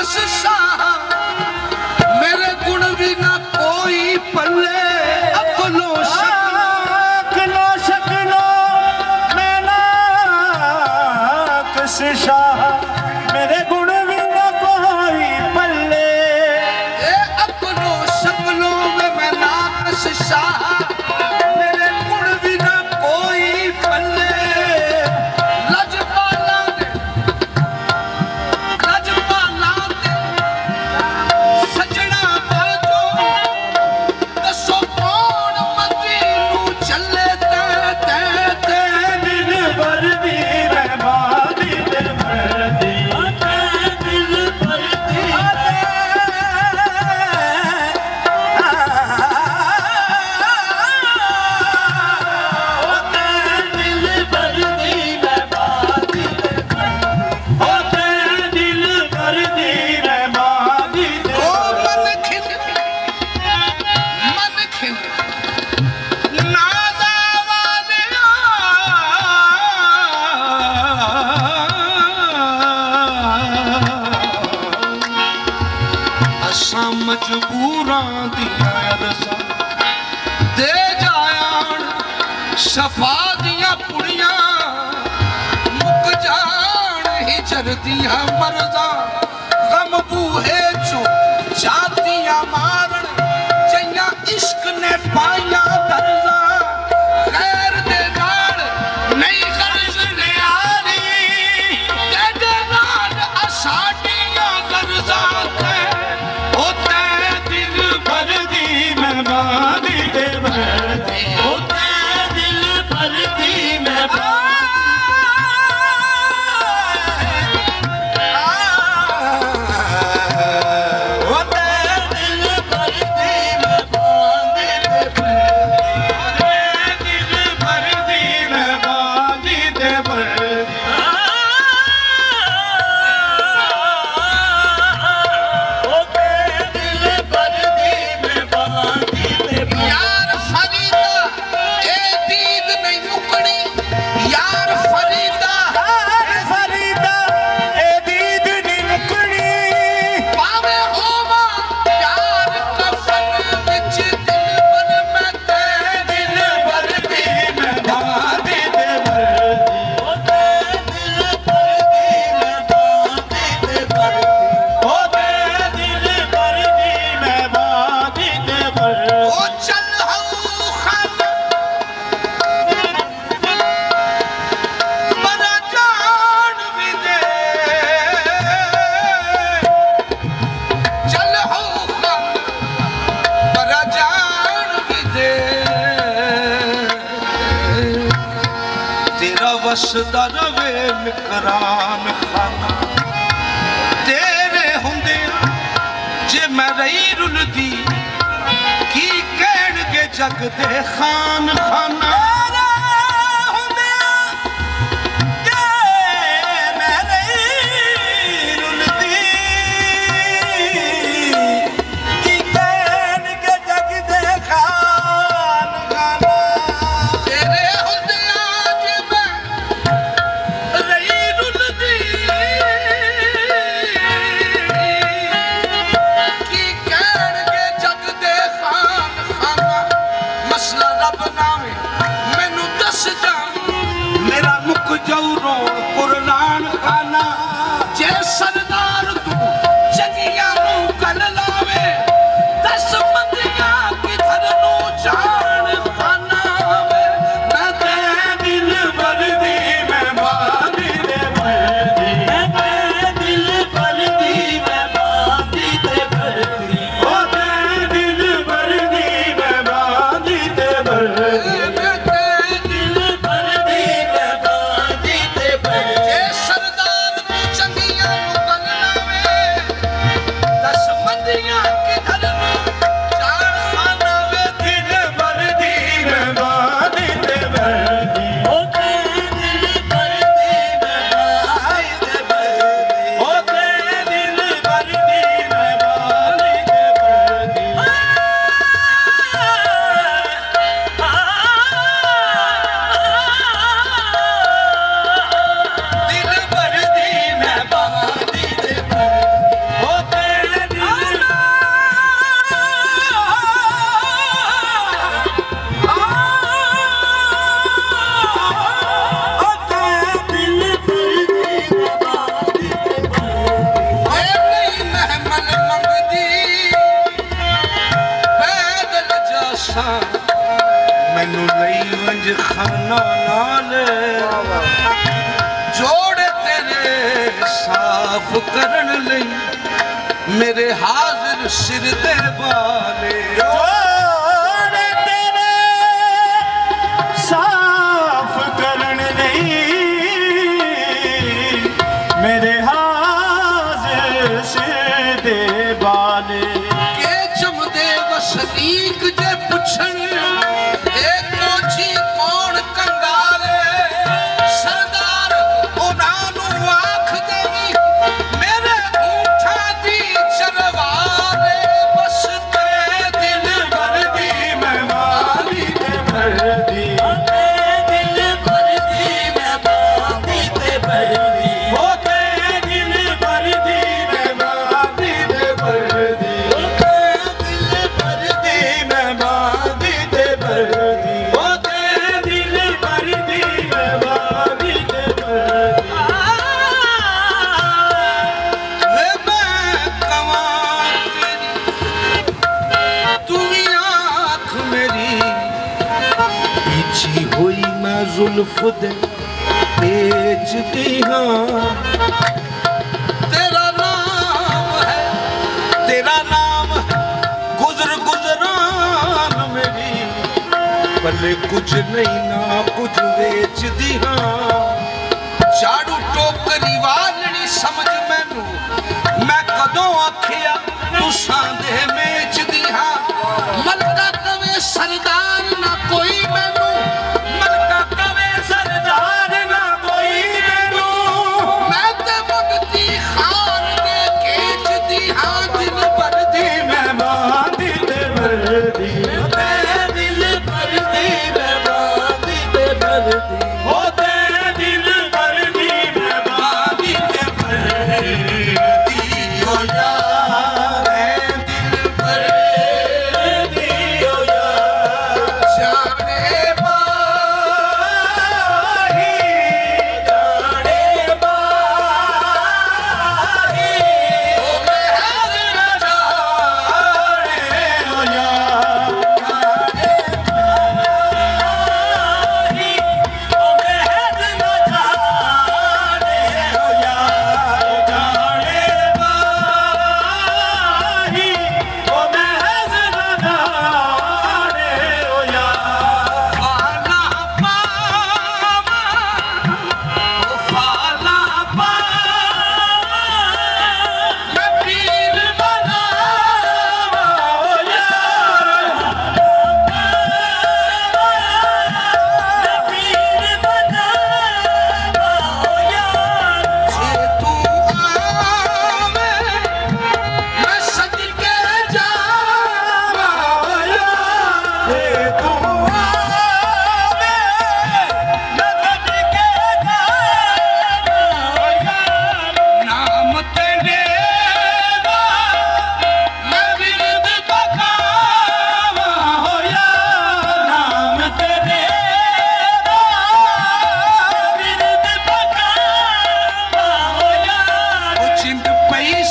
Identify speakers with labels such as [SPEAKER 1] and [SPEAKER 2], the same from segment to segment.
[SPEAKER 1] कस शाह मेरे गुण भी ना कोई पल्ले अकलो
[SPEAKER 2] शकलो मैं ना कस शाह मेरे गुण भी ना कोई पल्ले
[SPEAKER 1] अकलो शकलो में मैं ना कस शाह मेरे गुण भी ना कोई पल्ले लजपाला दे सजना बाजो दसो कौन मती नू चले ते
[SPEAKER 2] दिल भर दी रहमानी दिल भर दी दिल भर दी दिल भर दी रहमानी होते दिल भर दी रहमानी
[SPEAKER 1] ओ मन खिन नाजा वाले असा मजबूरां दियां अरज़ां दे जायान शफा दियां पुड़ियां मुक जान हिजर दियां मर्ज़ां गम बूहे चो जातियां मारन जइयां इश्क ने पाइयां दर्जा खैर दे नाल नहीं गर्ज ने आरी तेरे नाल असाडियां गर्जां ते होते दिल
[SPEAKER 2] भर दी मेहमानी दे भर दी होते दिल भर दी होते दिल भर दी मेहमानी दे दिल भर दी मेहमानी दे होते दिल भर दी मेहमानी दे
[SPEAKER 1] यार फरीदा ए दीद नहीं मुकड़ी यार फरीदा
[SPEAKER 2] फरीदा ए दीद नी मुकड़ी
[SPEAKER 1] पावे होवा प्यार कफन विच दिल बन मैं तेरे
[SPEAKER 2] दिल भर दी मेहमानी दे होते दिल भर दी मेहमानी दे होते दिल भर दी मेहमानी दे
[SPEAKER 1] ओ चल हऊ खान बड़ा जान भी दे चल हऊ खान बड़ा जान भी दे तेरा वसदा रवे मिकरान खाना तेरे हुंदे जे मैं रही रुलदी की कहणगे जग दे खान खाना तेरे हुंदियां जे मैं रही रुलदी की कहणगे जग दे खान खाना मसला रब नावे कंज खाना नाल जोड़े तेरे साफ करन लई मेरे हाजिर सिर दे बाले
[SPEAKER 2] जोड़े तेरे साफ करन लई मेरे हाजिर सिर दे बाले
[SPEAKER 1] के चमदे वसनीक जे पुछण जुल्फ दे बेचती हाँ तेरा नाम गुजर गुजरान मेरी पले कुछ नहीं ना कुछ बेचती हाँ झाड़ू टोकरी वालनी समझ मैनू मैं कदों आखिया तू सांदे बेचती हाँ मलका तवे सरदार ना कोई मैनू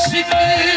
[SPEAKER 1] Basically